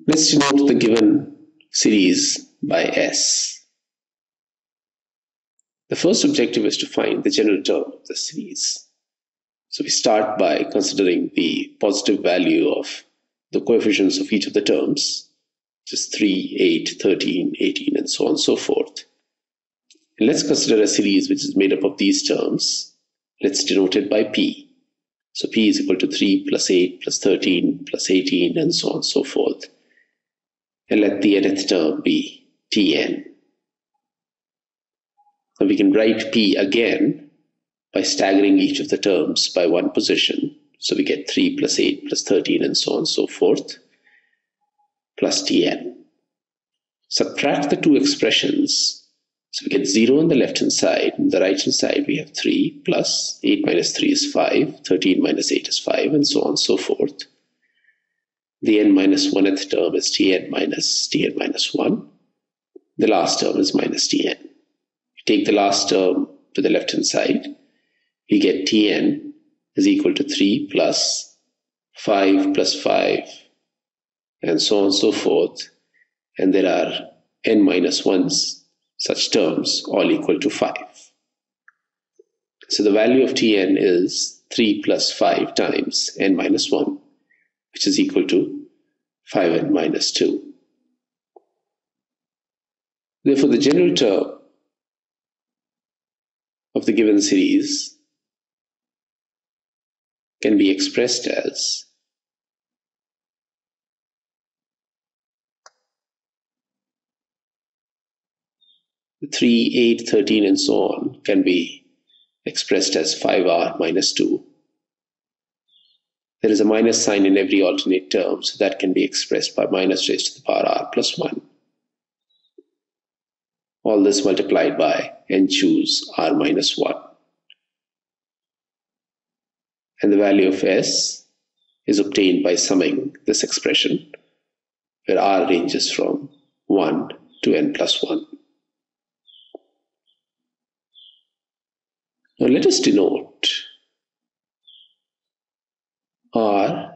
Let's denote the given series by S. The first objective is to find the general term of the series. So we start by considering the positive value of the coefficients of each of the terms, which is 3, 8, 13, 18, and so on and so forth. And let's consider a series which is made up of these terms. Let's denote it by P. So P is equal to 3 plus 8 plus 13 plus 18 and so on and so forth. And let the nth term be Tn. Now we can write P again by staggering each of the terms by one position. So we get 3 plus 8 plus 13 and so on and so forth, plus Tn. Subtract the two expressions. So we get 0 on the left hand side. On the right hand side we have 3 plus 8 minus 3 is 5, 13 minus 8 is 5, and so on and so forth. The n minus 1th term is Tn minus 1. The last term is minus Tn. We take the last term to the left hand side. We get Tn is equal to 3 plus 5 plus 5 and so on and so forth. And there are n minus 1s such terms, all equal to 5. So the value of Tn is 3 plus 5 times n minus 1, which is equal to 5n minus 2. Therefore, the general term of the given series can be expressed as the 3, 8, 13 and so on can be expressed as 5r minus 2. There is a minus sign in every alternate term, so that can be expressed by minus raised to the power r plus 1. All this multiplied by n choose r minus 1. And the value of s is obtained by summing this expression, where r ranges from 1 to n plus 1. Now let us denote r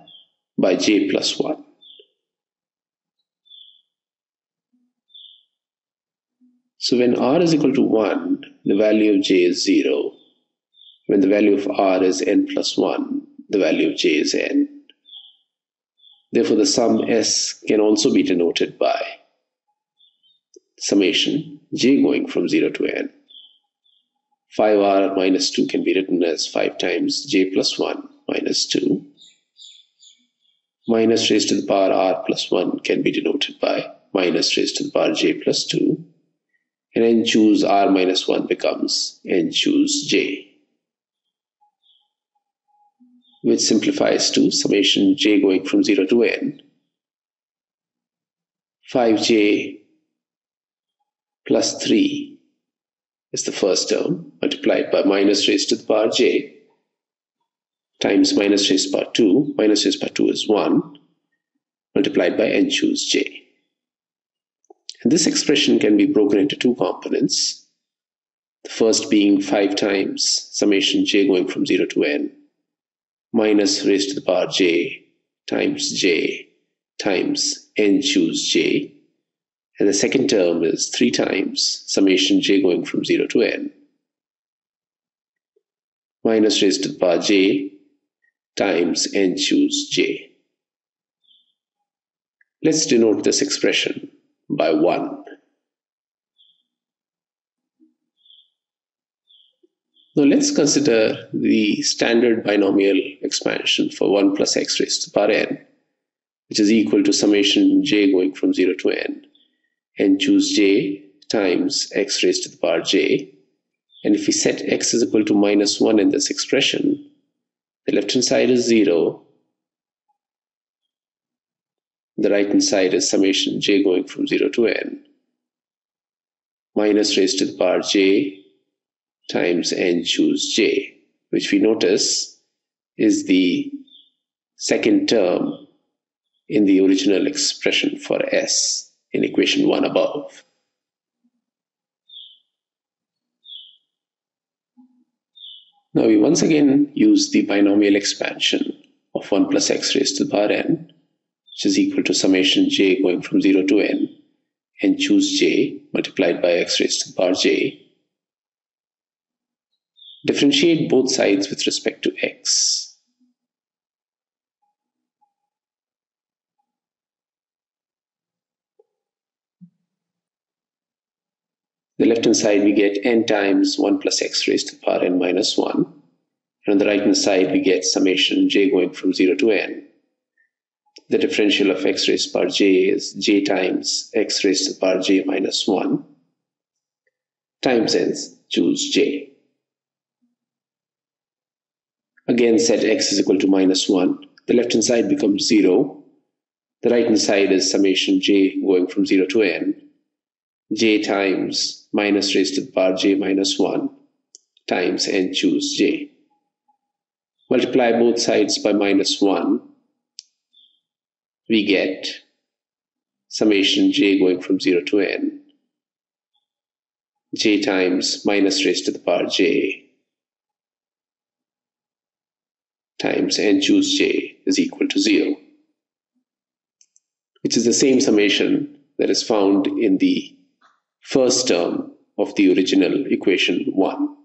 by j plus 1. So when r is equal to 1, the value of j is 0. When the value of r is n plus 1, the value of j is n. Therefore, the sum s can also be denoted by summation j going from 0 to n. 5r minus 2 can be written as 5 times j plus 1 minus 2. Minus raised to the power r plus 1 can be denoted by minus raised to the power j plus 2. And n choose r minus 1 becomes n choose j, which simplifies to summation j going from 0 to n. 5j plus 3 is the first term, multiplied by minus raised to the power j times minus raised to the power 2. Minus raised to the power 2 is 1, multiplied by n choose j. And this expression can be broken into two components. The first being 5 times summation j going from 0 to n minus raised to the power j times n choose j. And the second term is 3 times summation j going from 0 to n minus raised to the power j times n choose j. Let's denote this expression by 1. Now let's consider the standard binomial expansion for 1 plus x raised to the power n, which is equal to summation j going from 0 to n choose j times x raised to the power j. And if we set x is equal to minus 1 in this expression, the left hand side is 0. The right hand side is summation j going from 0 to n minus raised to the power j times n choose j, which we notice is the second term in the original expression for s in equation 1 above. Now we once again use the binomial expansion of 1 plus x raised to the power n which is equal to summation j going from 0 to n, and choose j multiplied by x raised to the power j. Differentiate both sides with respect to x. The left hand side we get n times 1 plus x raised to the power n minus 1. And on the right hand side we get summation j going from 0 to n. The differential of x raised to the power j is j times x raised to the power j minus 1 times n, choose j. Again set x is equal to minus 1. The left hand side becomes 0. The right hand side is summation j going from 0 to n. J times minus raised to the power j minus 1 times n, choose j. Multiply both sides by minus 1. We get summation j going from 0 to n. J times minus raised to the power j times n, choose j is equal to 0, which is the same summation that is found in the first term of the original equation 1.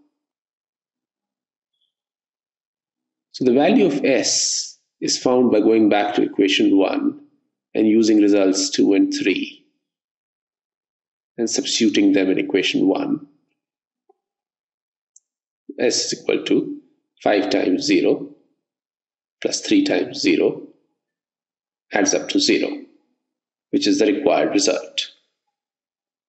So the value of s is found by going back to equation 1 and using results 2 and 3 and substituting them in equation 1. S is equal to 5 times 0 plus 3 times 0 adds up to 0, which is the required result.